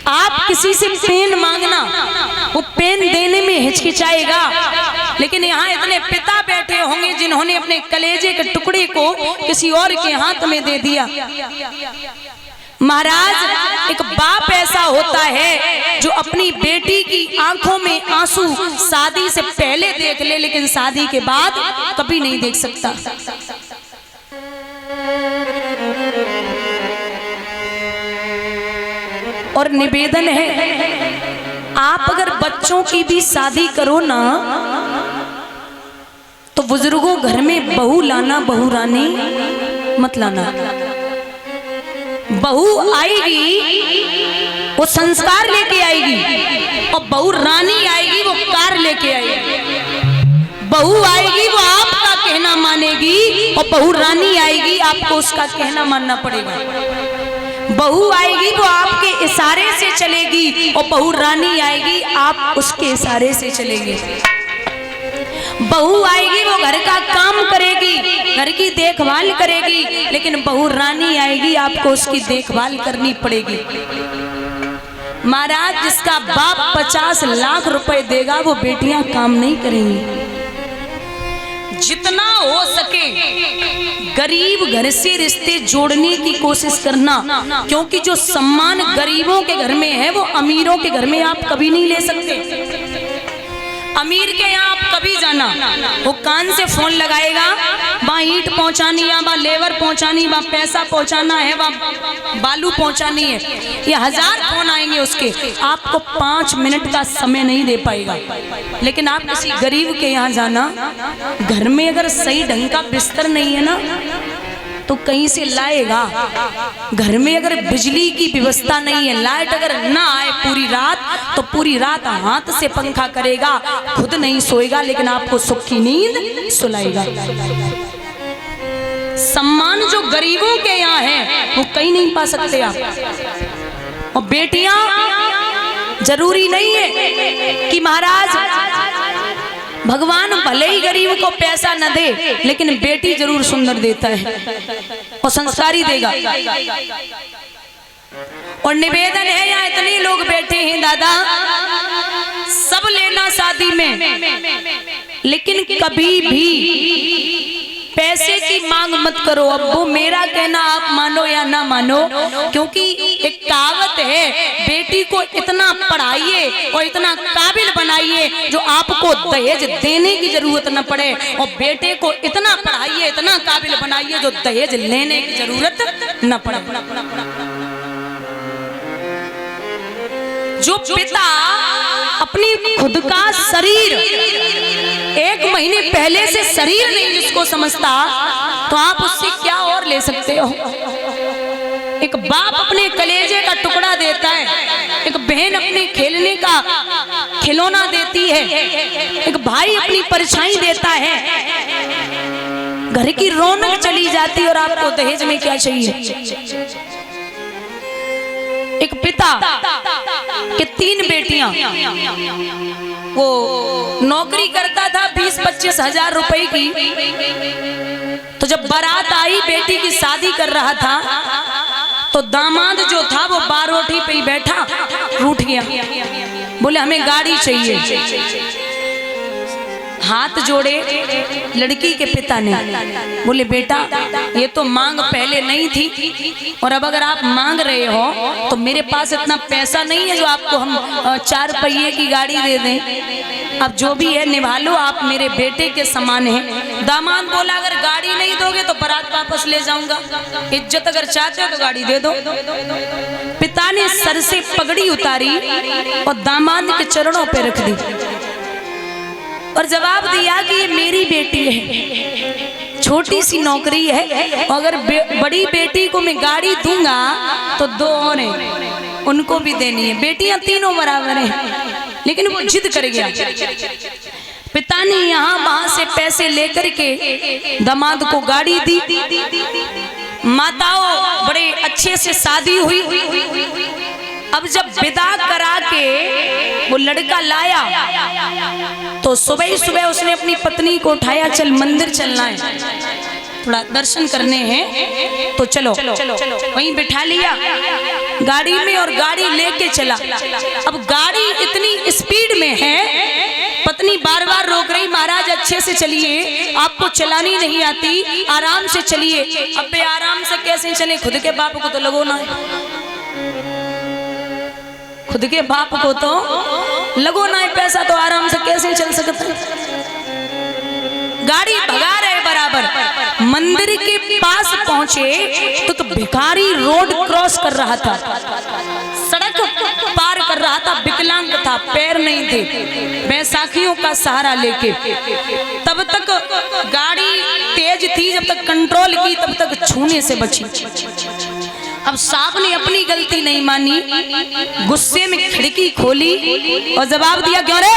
आप किसी से पेन मांगना, वो पेन देने में हिचकिचाएगा, लेकिन यहाँ इतने पिता बैठे होंगे जिन्होंने अपने कलेजे के टुकड़े को किसी और के हाथ में दे दिया। महाराज, एक बाप ऐसा होता है जो अपनी बेटी की आंखों में आंसू शादी से पहले देख ले, लेकिन शादी के बाद कभी नहीं देख सकता। और निवेदन है, आप अगर बच्चों की भी शादी करो ना, तो बुजुर्गों घर में बहू लाना, बहू रानी मत लाना। बहू आएगी वो संस्कार लेके आएगी, और बहू रानी आएगी वो कार लेके आएगी। बहू आएगी वो आपका कहना मानेगी, और बहू रानी आएगी आपको उसका कहना मानना पड़ेगा। बहू आएगी वो आपके इशारे से चलेगी, और बहू रानी आएगी आप उसके इशारे से चलेंगे। बहू आएगी वो घर का काम करेगी, घर की देखभाल करेगी, लेकिन बहू रानी आएगी आपको उसकी देखभाल करनी पड़ेगी। महाराज, जिसका बाप 50 लाख रुपए देगा वो बेटियां काम नहीं करेंगी। जितना हो सके गरीब घर से रिश्ते जोड़ने की कोशिश करना, क्योंकि जो सम्मान गरीबों के घर में है वो अमीरों के घर में आप कभी नहीं ले सकते। अमीर के यहाँ आप कभी जाना, वो कान से फोन लगाएगा, वहाँ ईंट पहुँचानी है, वहाँ लेबर पहुँचानी, वहाँ पैसा पहुँचाना है, वहाँ बालू पहुँचानी है, ये 1000 फोन आएंगे उसके, आपको 5 मिनट का समय नहीं दे पाएगा। लेकिन आप किसी गरीब के यहाँ जाना, घर में अगर सही ढंग का बिस्तर नहीं है ना तो कहीं से लाएगा। घर में अगर बिजली की व्यवस्था नहीं है, लाइट अगर ना आए पूरी रात, तो पूरी रात हाथ से पंखा करेगा, खुद नहीं सोएगा, लेकिन आपको सुख की नींद सुलाएगा। सम्मान जो गरीबों के यहाँ है वो कहीं नहीं पा सकते आप। और बेटियां, जरूरी नहीं है कि महाराज भगवान भले ही गरीब को पैसा न दे, लेकिन बेटी जरूर सुंदर देता है और संस्कारी देगा। और निवेदन है, यहाँ इतने लोग बैठे हैं दादा, सब लेना शादी में, लेकिन कभी भी पैसे की मांग मत करो। अब वो मेरा कहना आप मानो या ना मानो, क्योंकि एक कहावत है, बेटी को इतना पढ़ाइए और इतना काबिल बनाइए जो आपको दहेज देने की जरूरत न पड़े, और बेटे को इतना पढ़ाइए, इतना काबिल बनाइए जो दहेज लेने की जरूरत न पड़े। जो पिता अपनी खुद का शरीर 1 महीने पहले से शरीर नहीं जिसको समझता, तो आप उससे क्या और ले सकते हो। एक बाप अपने कलेजे का टुकड़ा देता है, एक बहन अपने खेलने का खिलौना देती है, एक भाई अपनी परछाई देता है, घर की रौनक चली जाती, और आपको दहेज में क्या चाहिए। एक पिता के 3 बेटियां, वो नौकरी करता था 20-25 हजार रुपए की, तो जब बारात आई बेटी की शादी कर रहा था, तो दामाद जो था वो बारोठी पे ही बैठा रूठ गया, बोले हमें गाड़ी चाहिए। हाथ जोड़े लड़की के पिता ने, बोले बेटा ये तो मांग पहले नहीं थी, और अब अगर आप मांग रहे हो तो मेरे पास इतना पैसा नहीं है जो आपको हम 4 पहिए की गाड़ी दे दें। अब जो भी है निभा लो, आप मेरे बेटे के समान हैं। दामाद बोला अगर गाड़ी नहीं दोगे तो बारात वापस ले जाऊंगा, इज्जत अगर चाहते हो तो गाड़ी दे दो। पिता ने सर से पगड़ी उतारी और दामाद के चरणों पे रख दी और जवाब दिया कि ये मेरी बेटी है, छोटी सी नौकरी है, अगर बड़ी बेटी को मैं गाड़ी दूंगा तो 2 और हैं, उनको भी देनी है। बेटियां तीनों बराबर हैं, लेकिन वो जिद कर गया। पिता ने यहाँ वहां से पैसे लेकर के दामाद को गाड़ी दी। माताओं बड़े अच्छे से शादी हुई। अब जब विदा करा के वो लड़का लाया तो सुबह ही सुबह उसने अपनी पत्नी को उठाया, चल मंदिर चलना है, थोड़ा दर्शन करने हैं, तो चलो। वहीं बिठा लिया। गाड़ी में और गाड़ी लेके चला। अब गाड़ी इतनी स्पीड में है, पत्नी बार बार रोक रही, महाराज अच्छे से चलिए, आपको चलानी नहीं आती, आराम से चलिए। अबे आराम से कैसे चले, खुद के बाप को तो लगो ना, खुद के बाप को तो लगो ना पैसा, तो आराम से कैसे चल सकता। गाड़ी भगा रहे बराबर, मंदिर के पास पहुंचे तो भिखारी रोड क्रॉस कर रहा था, सड़क पार कर रहा था, विकलांग था, पैर नहीं थे, बैसाखियों का सहारा लेके। तब तक गाड़ी तेज थी, जब तक कंट्रोल की तब तक छूने से बची। अब साहब ने अपनी गलती नहीं मानी, गुस्से में खिड़की खोली और जवाब दिया, क्यों रे,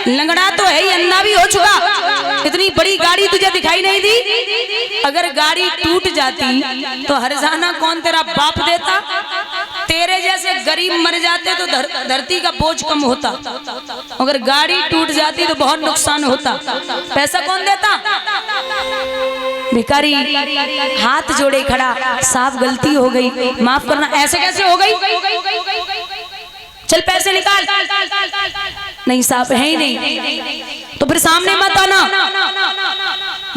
लंगड़ा तो है ही, अंधा भी हो चुका, इतनी बड़ी गाड़ी तुझे दिखाई नहीं दी? अगर गाड़ी टूट जाती तो हर्जाना कौन तेरा बाप देता? तेरे जैसे गरीब मर जाते तो धरती का बोझ कम होता, अगर गाड़ी टूट जाती तो बहुत नुकसान होता, पैसा कौन देता? भिखारी हाथ जोड़े खड़ा, साफ गलती हो गई, माफ करना। ऐसे कैसे हो गई? चल पैसे निकाल। नहीं साहब है ही नहीं, तो फिर सामने मत आना।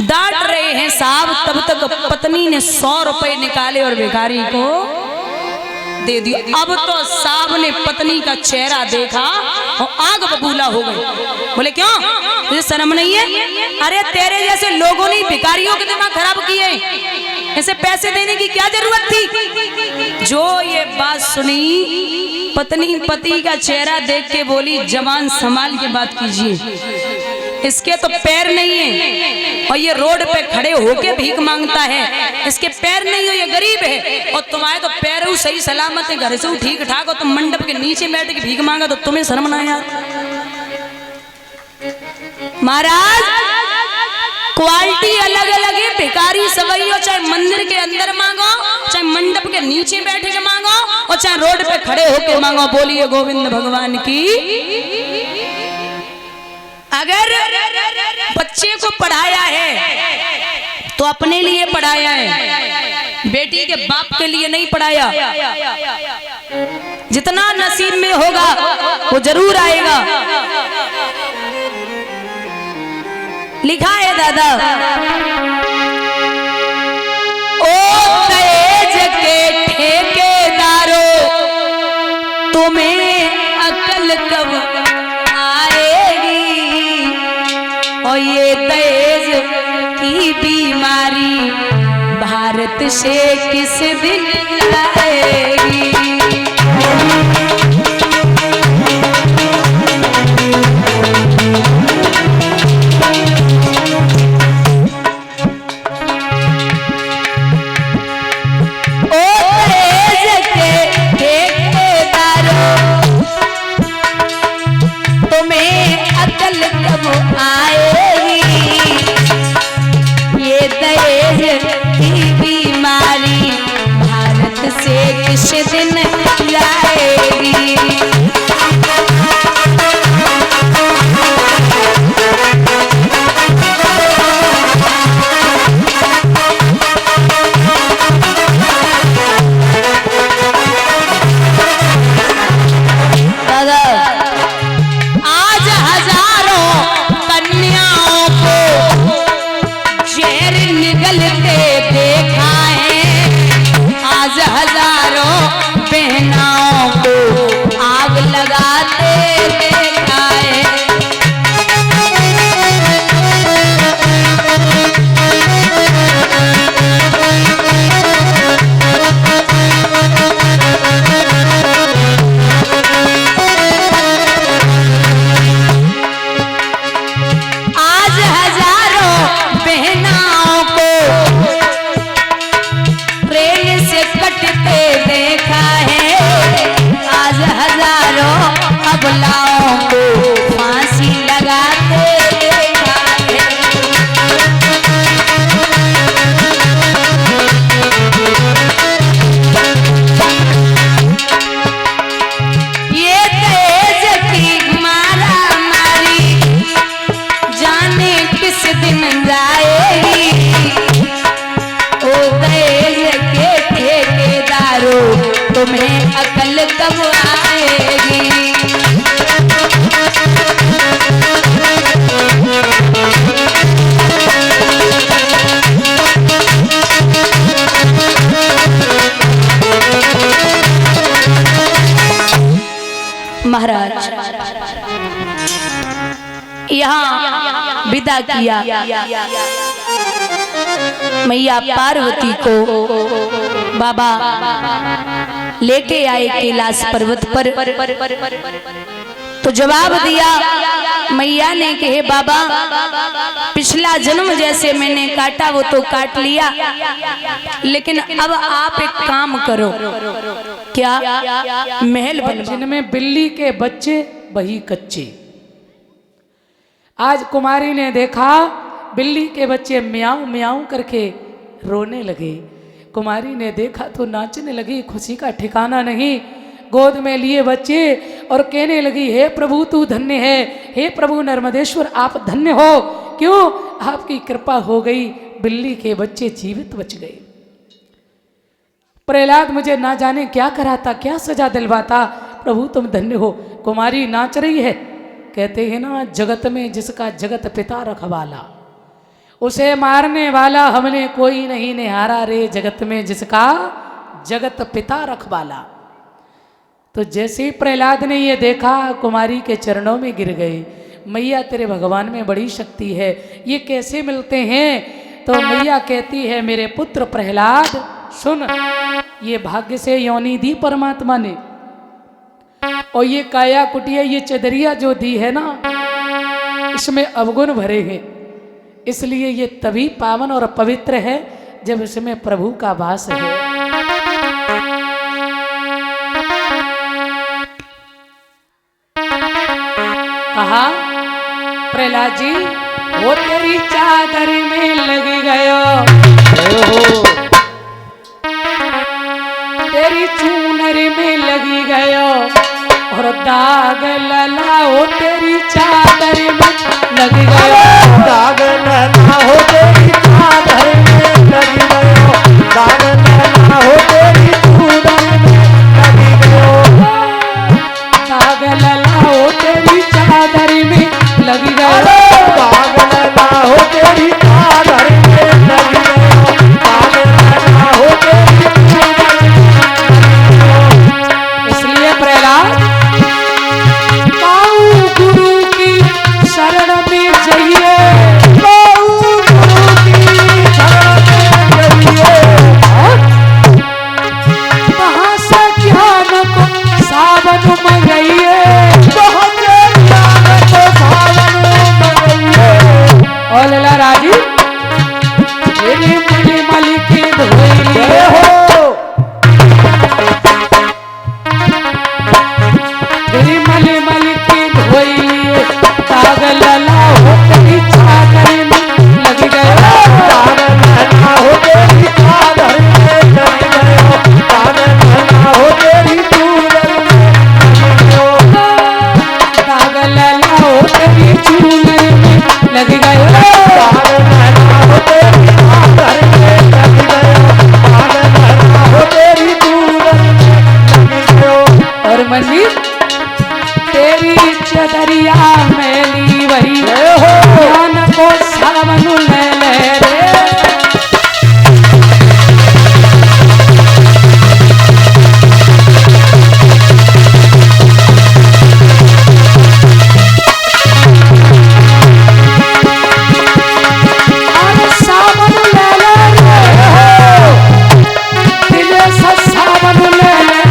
डांट रहे हैं साहब, तब तक पत्नी ने 100 रुपए निकाले और भिखारी को दे दिया। अब तो साहब ने पत्नी का चेहरा देखा और आग बबूला हो गई। बोले क्यों, तुझे शर्म नहीं है? अरे तेरे जैसे लोगों ने भिखारियों के दिमाग खराब किए, इसे पैसे देने की क्या जरूरत थी? जो ये बात सुनी, पत्नी पति का चेहरा देख के बोली, जवान संभाल के बात कीजिए, इसके तो पैर नहीं है और ये रोड पे खड़े होके भीख मांगता है, इसके पैर नहीं हो, ये गरीब है, और तुम्हारे तो पैर सही सलामत है, घर से ठीक ठाक हो, तुम मंडप के नीचे बैठ के भीख मांगा तो तुम्हें शर्म ना यार? महाराज क्वालिटी अलग अलग है, भिखारी सवैयो चाहे मंदिर के अंदर मांगो, चाहे मंडप के नीचे बैठ के मांगो, और चाहे रोड पे खड़े होके मांगो। बोलिए गोविंद भगवान की। अगर बच्चे को पढ़ाया है तो अपने लिए पढ़ाया है, बेटी के बाप के लिए नहीं पढ़ाया। जितना नसीब में होगा वो जरूर आएगा। लिखा है दादा, ओ तेज के ठेकेदारों, तुम्हें अकल कब आएगी, और ये तेज की बीमारी भारत से किस दिन आएगी। हजारों कल कब आएगी। महाराज यहाँ विदा किया मैया पार्वती को बाबा लेके आए कैलाश पर्वत पर। तो जवाब दिया मैया ने कि हे बाबा, पिछला जन्म जैसे मैंने काटा वो तो काट लिया, लेकिन अब आप एक काम करो। क्या? महल बन, जिनमें बिल्ली के बच्चे वही कच्चे। आज कुमारी ने देखा बिल्ली के बच्चे म्याऊं म्याऊं करके रोने लगे। कुमारी ने देखा तो नाचने लगी, खुशी का ठिकाना नहीं। गोद में लिए बच्चे और कहने लगी, हे प्रभु तू धन्य है, हे प्रभु नर्मदेश्वर आप धन्य हो। क्यों? आपकी कृपा हो गई, बिल्ली के बच्चे जीवित बच गए। प्रहलाद मुझे ना जाने क्या कराता, क्या सजा दिलवाता, प्रभु तुम धन्य हो। कुमारी नाच रही है। कहते हैं ना, जगत में जिसका जगत पिता रखवाला, उसे मारने वाला हमने कोई नहीं निहारा रे, जगत में जिसका जगत पिता रखवाला। तो जैसे ही प्रहलाद ने ये देखा, कुमारी के चरणों में गिर गए। मैया तेरे भगवान में बड़ी शक्ति है, ये कैसे मिलते हैं? तो मैया कहती है, मेरे पुत्र प्रहलाद सुन, ये भाग्य से योनि दी परमात्मा ने, और ये काया कुटिया, ये चदरिया जो दी है ना, इसमें अवगुण भरे हैं। इसलिए ये तभी पावन और पवित्र है जब इसमें प्रभु का वास है। कहा प्रहलाद जी, वो तेरी चादर में लग गयो, तेरी चूनर में लगी गयो, और दाग लला हो तेरी चादर में लग गयो, दाग लला हो तेरी चादर में लग गयो, दाग लला हो तेरी चूनर में लग गयो, दाग लला हो तेरी चादर में लग गयो, दाग लला हो तेरी चादर में लग गयो, दाग लला हो तेरी चूनर में लग गयो। इसलिए प्रहलाद काऊ गुरु की शरण में जाइए, वहां से ज्ञान को सावन मंगाइए, और लला राजी तेरी मली मली की धोइली हो, तेरी मली मली की धोइली, दाग लला हो तेरी चादर में लग गयो, दाग लला हो तेरी चादर में लग गयो, दाग लला हो तेरी चूनर में लग गयो, दाग लला हो तेरी चूनर में लग गयो, दाग लला हो तेरी चादर में लग गयो, दाग लला हो तेरी चूनर में लग गयो। और मनी तेरी चदरिया मैली वही ज्ञान को सावन ले ले रे, अरे सावन ले ले रे, दिले से सावन ले ले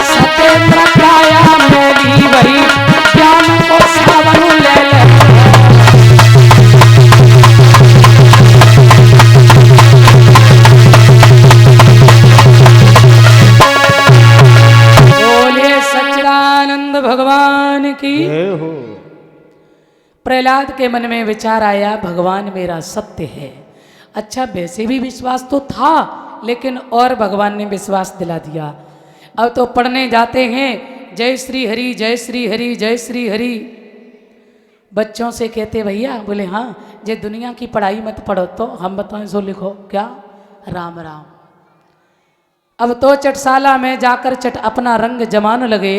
सतेंद्र काया मेरी वही ज्ञान को सावन ले ले, बोले सच्चिदानंद भगवान की। प्रहलाद के मन में विचार आया, भगवान मेरा सत्य है। अच्छा वैसे भी विश्वास तो था, लेकिन और भगवान ने विश्वास दिला दिया। अब तो पढ़ने जाते हैं, जय श्री हरि जय श्री हरि जय श्री हरि, बच्चों से कहते भैया, बोले हाँ, जे दुनिया की पढ़ाई मत पढ़ो तो हम बताएं सो लिखो, क्या? राम राम। अब तो चटशाला में जाकर चट अपना रंग जमाने लगे,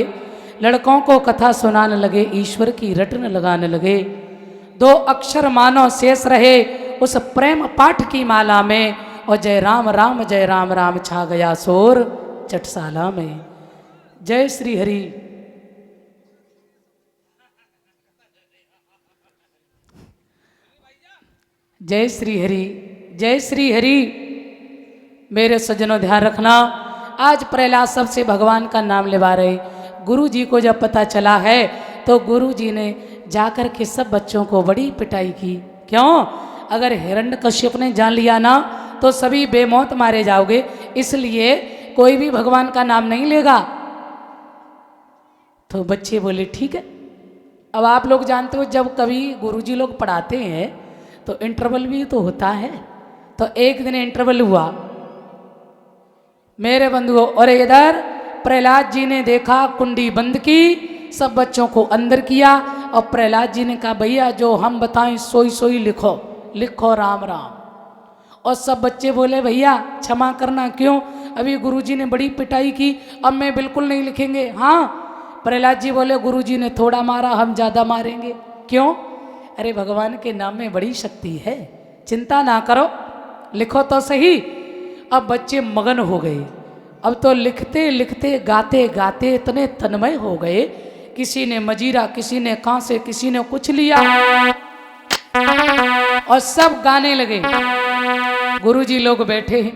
लड़कों को कथा सुनाने लगे, ईश्वर की रटन लगाने लगे। 2 अक्षर मानो शेष रहे उस प्रेम पाठ की माला में, और जय राम राम जय राम राम छा गया शोर चटशाला में। जय श्री हरि। जय श्री हरि, जय श्री हरि। मेरे सज्जनों ध्यान रखना, आज प्रहलाद सबसे भगवान का नाम लेवा रहे। गुरु जी को जब पता चला है तो गुरु जी ने जाकर के सब बच्चों को बड़ी पिटाई की। क्यों? अगर हिरण्यकश्यप ने जान लिया ना तो सभी बेमौत मारे जाओगे, इसलिए कोई भी भगवान का नाम नहीं लेगा। तो बच्चे बोले ठीक है। अब आप लोग जानते हो जब कभी गुरुजी लोग पढ़ाते हैं तो इंटरवल भी तो होता है। तो एक दिन इंटरवल हुआ मेरे बंधुओं, और इधर प्रहलाद जी ने देखा, कुंडी बंद की, सब बच्चों को अंदर किया, और प्रहलाद जी ने कहा भैया जो हम बताएं सोई सोई लिखो, लिखो राम राम। और सब बच्चे बोले भैया क्षमा करना, क्यों? अभी गुरुजी ने बड़ी पिटाई की, अब मैं बिल्कुल नहीं लिखेंगे। हाँ, प्रहलाद जी बोले गुरुजी ने थोड़ा मारा, हम ज़्यादा मारेंगे। क्यों? अरे भगवान के नाम में बड़ी शक्ति है, चिंता ना करो, लिखो तो सही। अब बच्चे मगन हो गए। अब तो लिखते लिखते गाते गाते इतने तन्मय हो गए, किसी ने मजीरा, किसी ने कांसे, किसी ने कुछ लिया, और सब गाने लगे। गुरुजी लोग बैठे हैं,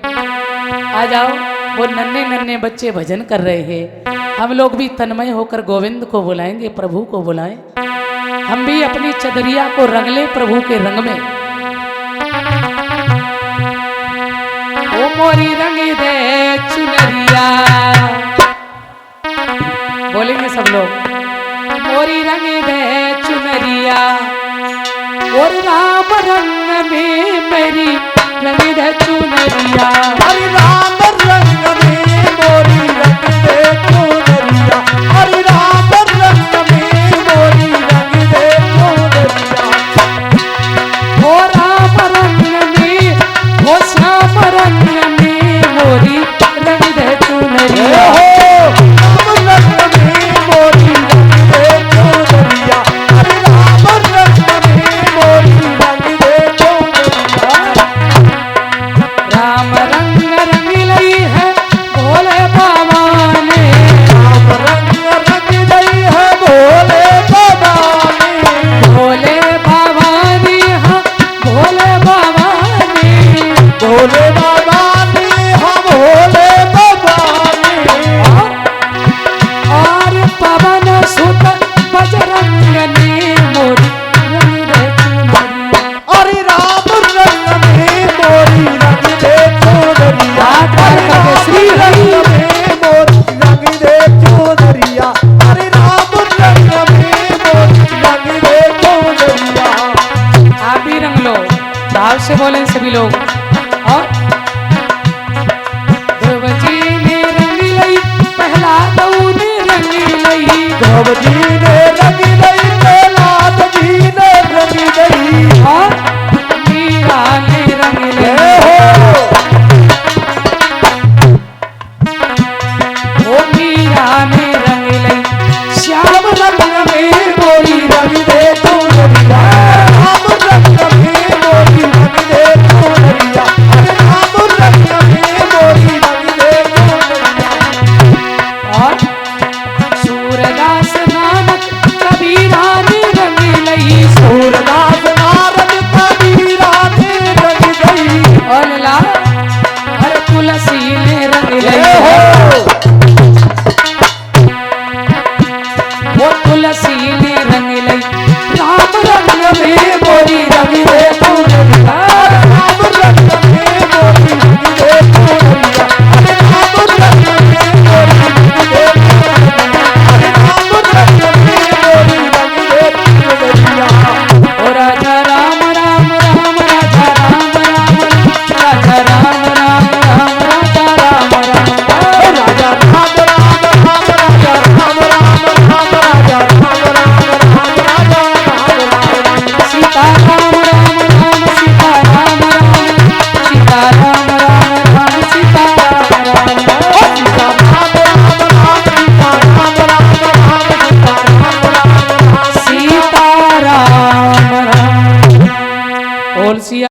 आ जाओ, वो नन्हे नन्हे बच्चे भजन कर रहे हैं, हम लोग भी तन्मय होकर गोविंद को बुलाएंगे, प्रभु को बुलाएं, हम भी अपनी चदरिया को रंग ले प्रभु के रंग में। ओ मोरी रंग दे चुनरिया, बोलेंगे सब लोग, मोरी रंग दे चुनरिया, और राम रंग में मेरी रंग दे चुनरिया, हरि राम रंग में मोरी रंग दे चुनरिया, हरि राम रंग में मोरी रंग दे चुनरिया। ओ राम रंग में, ओ श्याम रंग में मोरी रंग दे चुनरिया। राम रंग में मोरी रंग दे चुनरिया, हरि राम रंग में मोरी रंग दे चुनरिया। राम रंग रंग लई है भोले बाबा ने, राम रंग रंग दई है भोले बाबा ने, भोले बाबा ने, हाँ भोले बाबा ने, भोले बाबा ने, हम भोले बाबा ने। और पवन सुत बजरंग ने मोरी रंग दे चुनरिया। हरि राम रंग में मोरी रंग दे चुनरिया, हरि राम श्री हरि। रंग में मोरी रंग दे चुनरिया, हरि राम रंग में मोरी रंग दे चुनरिया। आप भी रंग लो, भाव से बोलें सभी लोग। और ध्रुव जी ने रंग लई, प्रहलाद ने रंग लई, ध्रुव जी ने रंग दई, प्रहलाद जी ने रंग दई, और मीरा ने रंग हे लई, हो ओ मीरा ने रंग लई, श्याम रंग में मोरी रंग दे चुनरिया, राम रंग में मोरी रंग दे चुनरिया, हरि राम रंग में मोरी रंग दे चुनरिया। और सूरदास नानक कबीरा ने रंग लई, सूरदास नारद कबीरा ने रंग दई, और ला हर तुलसी ने रंग हे लई, हो वो तुलसी ने रंग लई, राम रंग में मोरी रंग दे चुनरिया। राम रंग में मोरी रंग दे चुनरिया, हरि राम रंग में मोरी रंग दे चुनरिया, हरि राम रंग में मोरी रंग दे चुनरिया। ओ राजा राम राम राम, राजा राम राम, राजा सीता राम राम राम सीता राम सीता राम राम। और सिया